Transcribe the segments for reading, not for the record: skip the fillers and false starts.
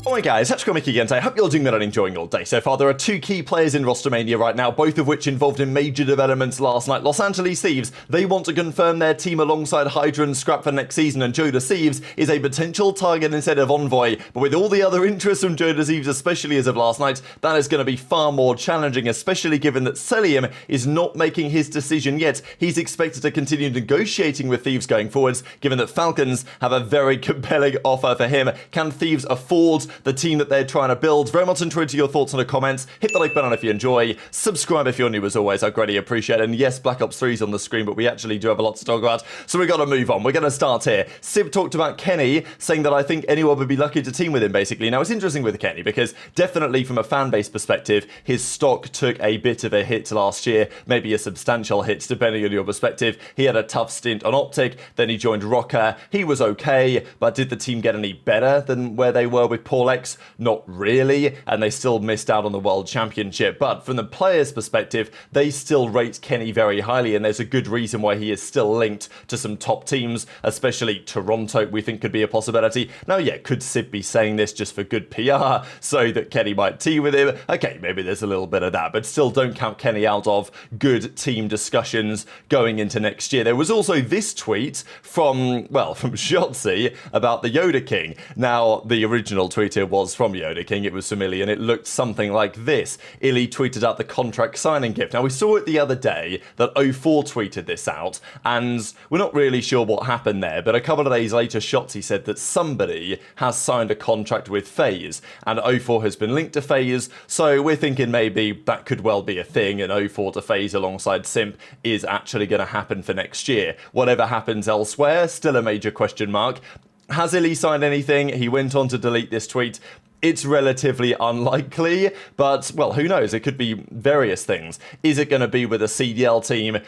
Alright guys, Scrappy again today. I hope you're doing well and enjoying your day so far. There are two key players in Rostermania right now, both of which involved in major developments last night. Los Angeles Thieves, they want to confirm their team alongside HyDra and Scrap for next season, and JoeDeceives is a potential target instead of Envoy. But with all the other interest from JoeDeceives, especially as of last night, that is going to be far more challenging, especially given that Cellium is not making his decision yet. He's expected to continue negotiating with Thieves going forwards, given that Falcons have a very compelling offer for him. Can Thieves afford the team that they're trying to build? Very much enjoyed your thoughts in the comments. Hit the like button if you enjoy. Subscribe if you're new as always. I greatly appreciate it. And yes, Black Ops 3 is on the screen, but we actually do have a lot to talk about. So we got to move on. We're going to start here. Simp talked about Kenny, saying that I think anyone would be lucky to team with him, basically. Now, it's interesting with Kenny because definitely from a fan base perspective, his stock took a bit of a hit last year, maybe a substantial hit, depending on your perspective. He had a tough stint on OpTic, then he joined Rocker. He was okay, but did the team get any better than where they were with Paul X? Not really, and they still missed out on the World Championship. But from the players' perspective, they still rate Kenny very highly, and there's a good reason why he is still linked to some top teams, especially Toronto, we think could be a possibility. Now, yeah, could Sid be saying this just for good PR so that Kenny might team with him? Okay, maybe there's a little bit of that, but still don't count Kenny out of good team discussions going into next year. There was also this tweet from Shotzzy about the YodaKing. Now, the original tweet here was from YodaKing, it was familiar, and it looked something like this. Illy tweeted out the contract signing gift. Now, we saw it the other day that 04 tweeted this out, and we're not really sure what happened there, but a couple of days later, Shotzzy said that somebody has signed a contract with FaZe, and 04 has been linked to FaZe, so we're thinking maybe that could well be a thing, and 04 to FaZe alongside Simp is actually going to happen for next year. Whatever happens elsewhere, still a major question mark. Has Illy signed anything? He went on to delete this tweet. It's relatively unlikely, but, well, who knows? It could be various things. Is it going to be with a CDL team?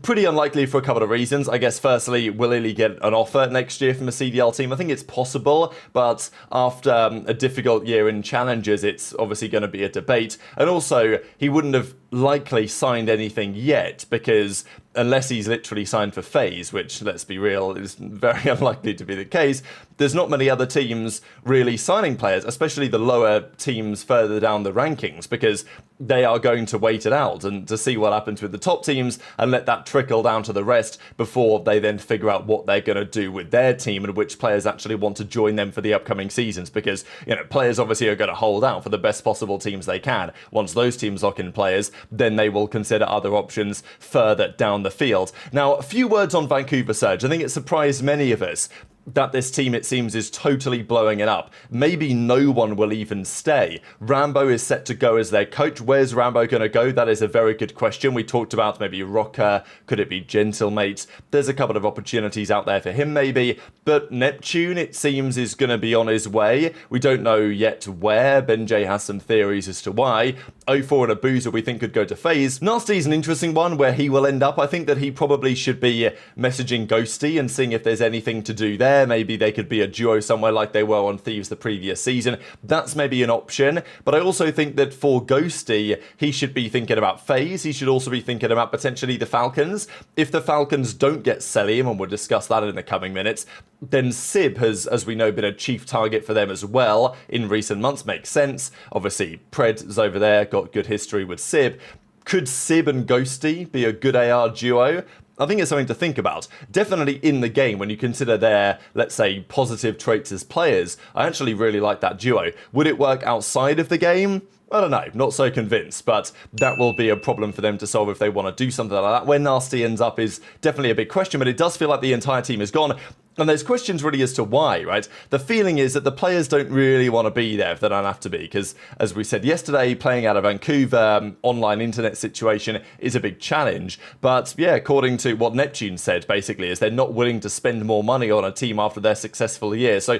Pretty unlikely for a couple of reasons. I guess, firstly, will Illy get an offer next year from a CDL team? I think it's possible, but after a difficult year in challenges, it's obviously going to be a debate. And also, he wouldn't have likely signed anything yet, because unless he's literally signed for FaZe, which, let's be real, is very unlikely to be the case, there's not many other teams really signing players, especially the lower teams further down the rankings, because they are going to wait it out and to see what happens with the top teams and let that trickle down to the rest before they then figure out what they're going to do with their team and which players actually want to join them for the upcoming seasons, because, you know, players obviously are going to hold out for the best possible teams they can. Once those teams lock in players, then they will consider other options further down the field. Now, a few words on Vancouver Surge. I think it surprised many of us that this team, it seems, is totally blowing it up. Maybe no one will even stay. Rambo is set to go as their coach. Where's Rambo going to go? That is a very good question. We talked about maybe Rocker. Could it be Gentlemate? There's a couple of opportunities out there for him maybe. But Neptune, it seems, is going to be on his way. We don't know yet where. BenJ has some theories as to why. 04 and Abuzah we think could go to FaZe. Nastie is an interesting one where he will end up. I think that he probably should be messaging Ghosty and seeing if there's anything to do there. Maybe they could be a duo somewhere like they were on Thieves the previous season. That's maybe an option. But I also think that for Ghosty, he should be thinking about FaZe. He should also be thinking about potentially the Falcons. If the Falcons don't get Cellium, and we'll discuss that in the coming minutes, then Sib has, as we know, been a chief target for them as well in recent months. Makes sense. Obviously, Pred's over there, got good history with Sib. Could Sib and Ghosty be a good AR duo? I think it's something to think about. Definitely in the game, when you consider their, let's say, positive traits as players, I actually really like that duo. Would it work outside of the game? I don't know, not so convinced, but that will be a problem for them to solve if they want to do something like that. Where Nastie ends up is definitely a big question, but it does feel like the entire team is gone. And there's questions really as to why, right? The feeling is that the players don't really want to be there if they don't have to be, because, as we said yesterday, playing out of Vancouver, online internet situation is a big challenge. But yeah, according to what Neptune said, basically, is they're not willing to spend more money on a team after their successful year. So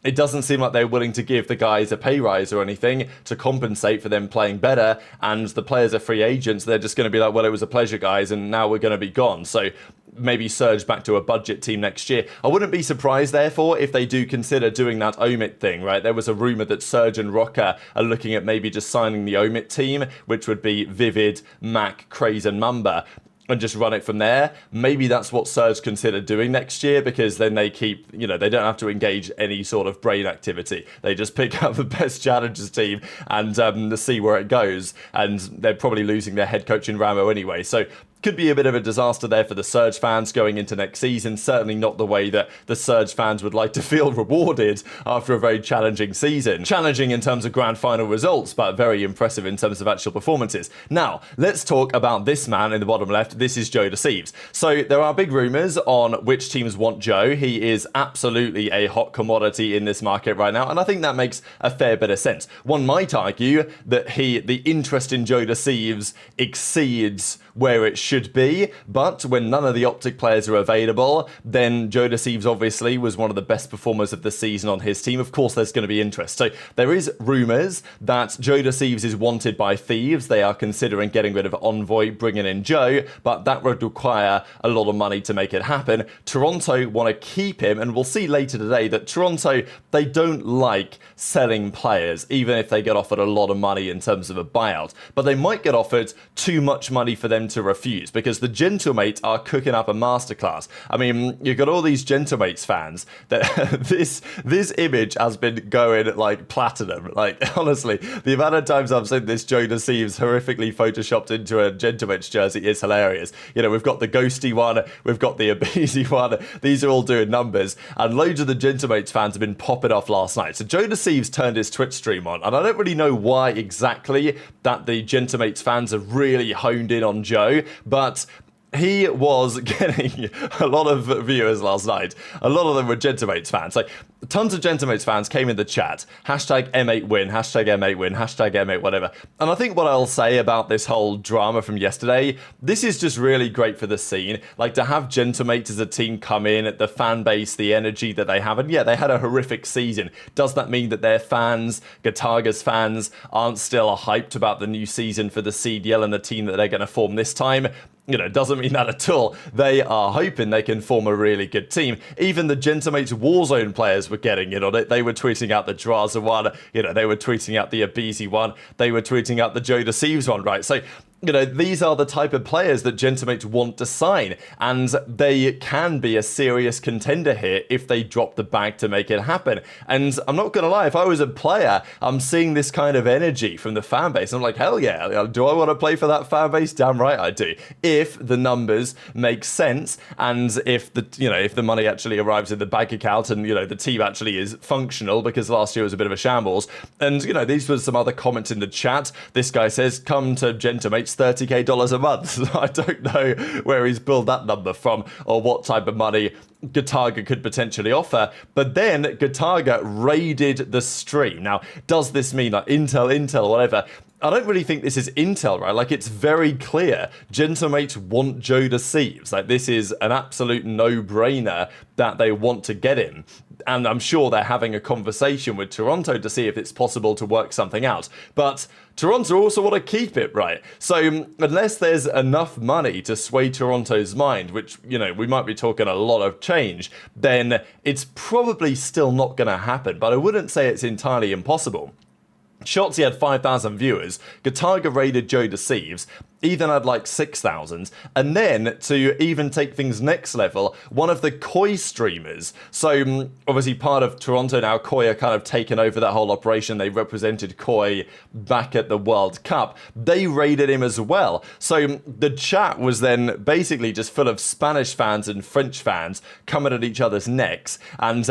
it doesn't seem like they're willing to give the guys a pay rise or anything to compensate for them playing better, and the players are free agents. They're just going to be like, well, it was a pleasure, guys, and now we're going to be gone. So maybe surge back to a budget team next year. I wouldn't be surprised, therefore, if they do consider doing that Omit thing, right? There was a rumor that Surge and Rocker are looking at maybe just signing the Omit team, which would be Vivid, Mac, Craze, and Mamba. and just run it from there. Maybe that's what Surge consider doing next year, because then they keep, they don't have to engage any sort of brain activity. They just pick up the best challengers team and see where it goes. And they're probably losing their head coach in Ramo anyway. So could be a bit of a disaster there for the Surge fans going into next season. Certainly not the way that the Surge fans would like to feel rewarded after a very challenging season. Challenging in terms of grand final results, but very impressive in terms of actual performances. Now, let's talk about this man in the bottom left. This is JoeDeceives. So there are big rumours on which teams want Joe. He is absolutely a hot commodity in this market right now, and I think that makes a fair bit of sense. One might argue that the interest in JoeDeceives exceeds where it should be, but when none of the OpTic players are available, then JoeDeceives obviously was one of the best performers of the season on his team. Of course, there's going to be interest. So there is rumours that JoeDeceives is wanted by Thieves. They are considering getting rid of Envoy, bringing in Joe, but that would require a lot of money to make it happen. Toronto want to keep him, and we'll see later today that Toronto, they don't like selling players, even if they get offered a lot of money in terms of a buyout, but they might get offered too much money for them to refuse, because the Gentlemates are cooking up a masterclass. I mean, you've got all these Gentlemates fans that this image has been going like platinum. Like, honestly, the amount of times I've seen this JoeDeceives horrifically photoshopped into a Gentlemates jersey is hilarious. We've got the Ghosty one, we've got the aBeZy one. These are all doing numbers, and loads of the Gentlemates fans have been popping off last night. So JoeDeceives turned his Twitch stream on, and I don't really know why exactly that the Gentlemates fans have really honed in on Joe, but he was getting a lot of viewers last night. A lot of them were Gentlemates fans. Like, tons of Gentlemates fans came in the chat. Hashtag M8win, hashtag M8win, hashtag M8 whatever. And I think what I'll say about this whole drama from yesterday, this is just really great for the scene. Like, to have Gentlemates as a team come in, the fan base, the energy that they have. And yeah, they had a horrific season. Does that mean that their fans, Gataga's fans, aren't still hyped about the new season for the CDL and the team that they're going to form this time? Doesn't mean that at all. They are hoping they can form a really good team. Even the Gentlemates Warzone players were getting in on it. They were tweeting out the Drazah one. They were tweeting out the aBeZy one. They were tweeting out the JoeDeceives one, right? So, these are the type of players that Gentlemates want to sign, and they can be a serious contender here if they drop the bag to make it happen. And I'm not going to lie, if I was a player, I'm seeing this kind of energy from the fan base. I'm like, hell yeah, do I want to play for that fan base? Damn right I do. If the numbers make sense, and if the money actually arrives in the bank account, and the team actually is functional, because last year was a bit of a shambles. And these were some other comments in the chat. This guy says, come to Gentlemates, $30K a month. I don't know where he's pulled that number from, or what type of money Gataga could potentially offer. But then Gataga raided the stream. Now, does this mean like intel, whatever? I don't really think this is intel, right? Like, it's very clear. Gentlemates want JoeDeceives. Like, this is an absolute no-brainer that they want to get him. And I'm sure they're having a conversation with Toronto to see if it's possible to work something out. But Toronto also want to keep it, right? So unless there's enough money to sway Toronto's mind, which, we might be talking a lot of change, then it's probably still not going to happen. But I wouldn't say it's entirely impossible. Shotzzy had 5,000 viewers, Gataga raided JoeDeceives, Ethan had like 6,000, and then to even take things next level, one of the Koi streamers, so obviously part of Toronto now, Koi are kind of taken over that whole operation. They represented Koi back at the World Cup. They raided him as well. So the chat was then basically just full of Spanish fans and French fans coming at each other's necks, and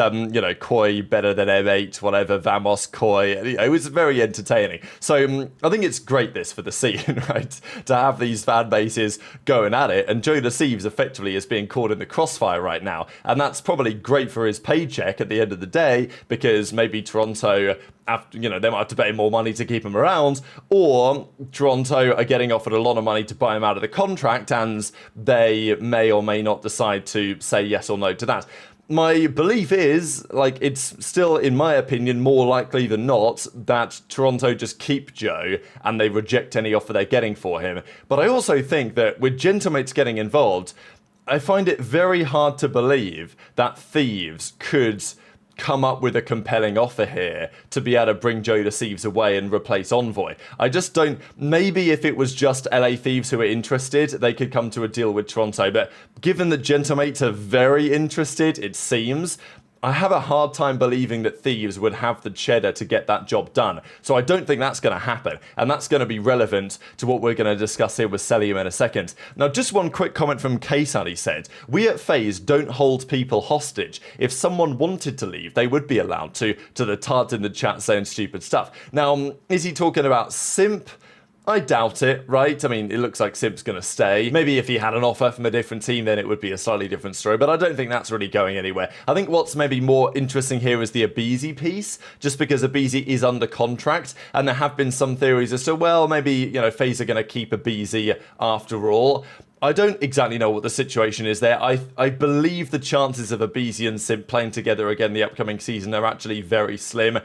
Koi better than M8, whatever, Vamos, Koi. It was very entertaining. So I think it's great this for the scene, right? To have these fan bases going at it, and JoeDeceives effectively is being caught in the crossfire right now, and that's probably great for his paycheck at the end of the day, because maybe Toronto, after, they might have to pay more money to keep him around, or Toronto are getting offered a lot of money to buy him out of the contract, and they may or may not decide to say yes or no to that. My belief is, like, it's still, in my opinion, more likely than not that Toronto just keep Joe and they reject any offer they're getting for him. But I also think that with Gentlemates getting involved, I find it very hard to believe that Thieves could come up with a compelling offer here to be able to bring JoeDeceives away and replace Envoy. I just don't... Maybe if it was just LA Thieves who were interested, they could come to a deal with Toronto. But given that Gentlemates are very interested, it seems, I have a hard time believing that Thieves would have the cheddar to get that job done. So I don't think that's going to happen. And that's going to be relevant to what we're going to discuss here with Cellium in a second. Now, just one quick comment from Ksan. He said, "We at FaZe don't hold people hostage. If someone wanted to leave, they would be allowed to the tart in the chat saying stupid stuff." Now, is he talking about Simp? I doubt it, right? I mean, it looks like Simp's going to stay. Maybe if he had an offer from a different team, then it would be a slightly different story, but I don't think that's really going anywhere. I think what's maybe more interesting here is the aBeZy piece, just because aBeZy is under contract, and there have been some theories as to, well, maybe, you know, FaZe are going to keep aBeZy after all. I don't exactly know what the situation is there. I believe the chances of aBeZy and Simp playing together again the upcoming season are actually very slim.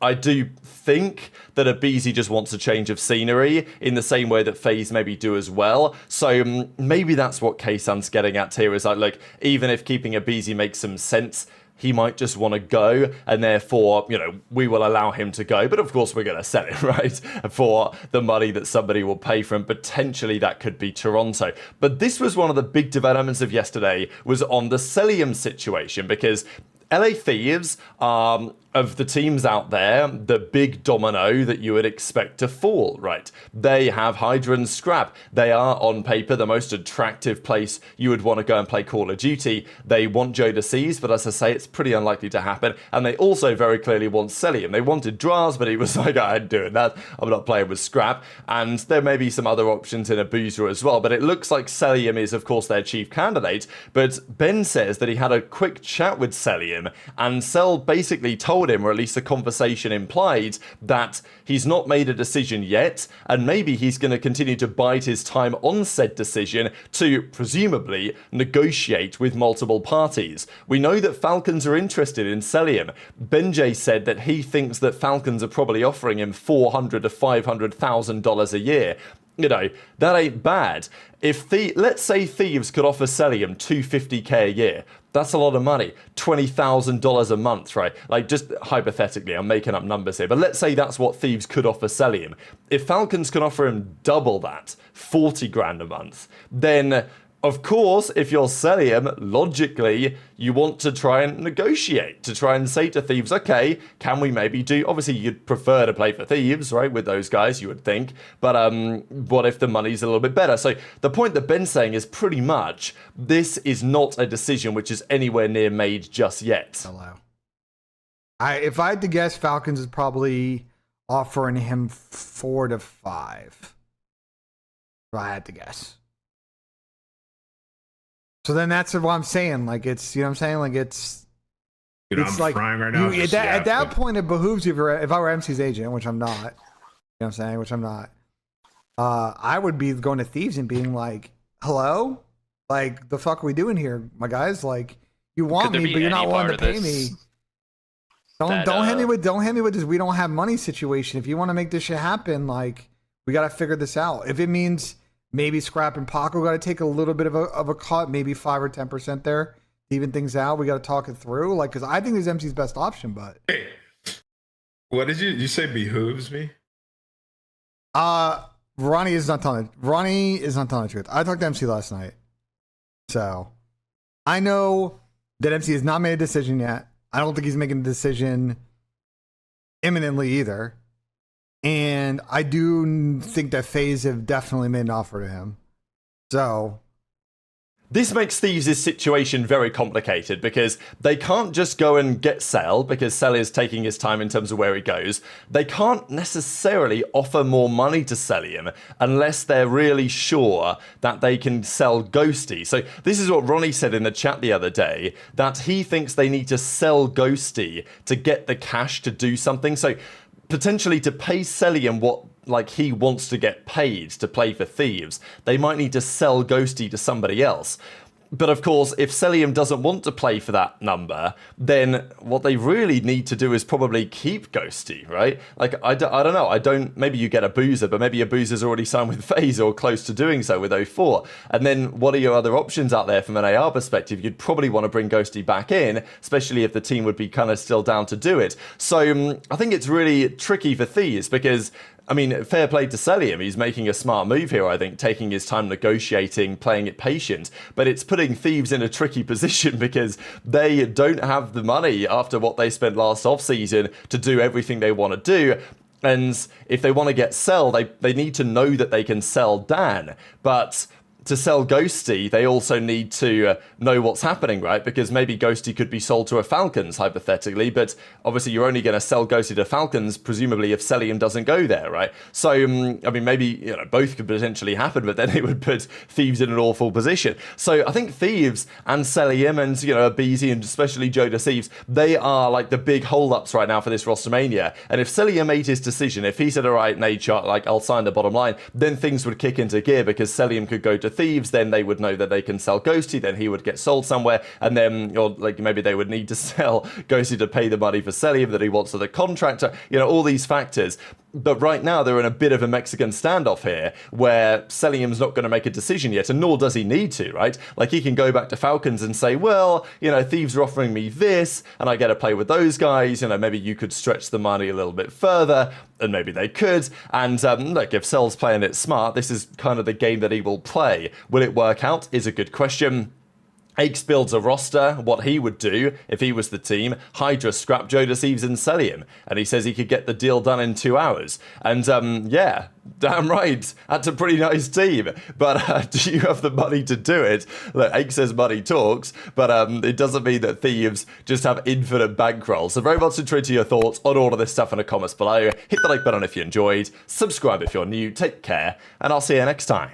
I do think that aBeZy just wants a change of scenery in the same way that FaZe maybe do as well. So maybe that's what Ksan's getting at here, is like, look, even if keeping aBeZy makes some sense, he might just want to go, and therefore, you know, we will allow him to go. But of course, we're going to sell it, right, for the money that somebody will pay for him. Potentially, that could be Toronto. But this was one of the big developments of yesterday, was on the Cellium situation, because LA Thieves are, of the teams out there, the big domino that you would expect to fall, right? They have HyDra and Scrap. They are, on paper, the most attractive place you would want to go and play Call of Duty. They want JoeDeceives, but as I say, it's pretty unlikely to happen. And they also very clearly want Cellium. They wanted Drazah, but he was like, I ain't doing that. I'm not playing with Scrap. And there may be some other options in Abuzah as well, but it looks like Cellium is, of course, their chief candidate. But Ben says that he had a quick chat with Cellium, and Cell basically told him, or at least the conversation implied, that he's not made a decision yet, and maybe he's going to continue to bide his time on said decision to presumably negotiate with multiple parties. We know that Falcons are interested in Cellium. Benjay said that he thinks that Falcons are probably offering him $400,000 to $500,000 a year. You know, that ain't bad. If let's say Thieves could offer Cellium $250K a year, that's a lot of money. $20,000 a month, right? Like, just hypothetically, I'm making up numbers here, but let's say that's what Thieves could offer Cellium. If Falcons can offer him double that, 40 grand a month, then of course, if you're Cellium, logically, you want to try and negotiate, to try and say to Thieves, okay, can we maybe do... Obviously, you'd prefer to play for Thieves, right, with those guys, you would think. But what if the money's a little bit better? So the point that Ben's saying is pretty much, this is not a decision which is anywhere near made just yet. Hello. If I had to guess, Falcons is probably offering him 4 to 5. If I had to guess. So then that's what I'm saying. Like, it's, you know what I'm saying? Like, it's I'm like, crying right now. At that point, it behooves you, if I were MC's agent, which I'm not, you know what I'm saying? Which I'm not. I would be going to Thieves and being like, hello? Like, the fuck are we doing here, my guys? Like, you want me, but you're not willing to pay me. Don't hit me with this we don't have money situation. If you want to make this shit happen, like, we got to figure this out. If it means maybe Scrap and Paco got to take a little bit of a cut, maybe 5 or 10% there, even things out. We got to talk it through, like, because I think this is MC's best option. But hey, what did you say? Behooves me? Ronnie is not telling the truth. I talked to MC last night, so I know that MC has not made a decision yet. I don't think he's making a decision imminently either. And I do think that FaZe have definitely made an offer to him. So this makes Thieves' situation very complicated, because they can't just go and get Cell, because Cell is taking his time in terms of where he goes. They can't necessarily offer more money to Cellium unless they're really sure that they can sell Ghosty. So this is what Ronnie said in the chat the other day, that he thinks they need to sell Ghosty to get the cash to do something. So potentially to pay Cellium what, like, he wants to get paid to play for Thieves, they might need to sell Ghosty to somebody else. But of course, if Cellium doesn't want to play for that number, then what they really need to do is probably keep Ghosty, right? Like, I don't know. Maybe you get Abuzah, but maybe Abuzah's already signed with FaZe or close to doing so with 04. And then what are your other options out there from an AR perspective? You'd probably want to bring Ghosty back in, especially if the team would be kind of still down to do it. So I think it's really tricky for Thieves because, I mean, fair play to Cellium. He's making a smart move here, I think, taking his time negotiating, playing it patient. But it's putting Thieves in a tricky position because they don't have the money after what they spent last offseason to do everything they want to do. And if they want to get sell, they need to know that they can sell Dan. But to sell Ghosty, they also need to know what's happening, right? Because maybe Ghosty could be sold to a Falcons, hypothetically, but obviously you're only going to sell Ghosty to Falcons, presumably if Cellium doesn't go there, right? So, I mean, maybe, both could potentially happen, but then it would put Thieves in an awful position. So I think Thieves and Cellium and, aBeZy and especially JoeDeceives, they are like the big holdups right now for this Rostermania. And if Cellium made his decision, if he said, all right, Nature, like, I'll sign the bottom line, then things would kick into gear because Cellium could go to Thieves, then they would know that they can sell Ghosty, then he would get sold somewhere, and then, or like maybe they would need to sell Ghosty to pay the money for Cellium that he wants to the contractor, all these factors. But right now they're in a bit of a Mexican standoff here where Cellium's not going to make a decision yet, and nor does he need to, right? Like he can go back to Falcons and say, well, Thieves are offering me this and I get to play with those guys, maybe you could stretch the money a little bit further, and maybe they could. And look, if Cell's playing it smart, this is kind of the game that he will play. Will it work out is a good question. aBeZy builds a roster, what he would do if he was the team. HyDra, Scrap, JoeDeceives and Cellium. And he says he could get the deal done in 2 hours. And yeah, damn right, that's a pretty nice team. But do you have the money to do it? Look, aBeZy says money talks, but it doesn't mean that Thieves just have infinite bankroll. So very much intrigued to your thoughts on all of this stuff in the comments below. Hit the like button if you enjoyed, subscribe if you're new, take care, and I'll see you next time.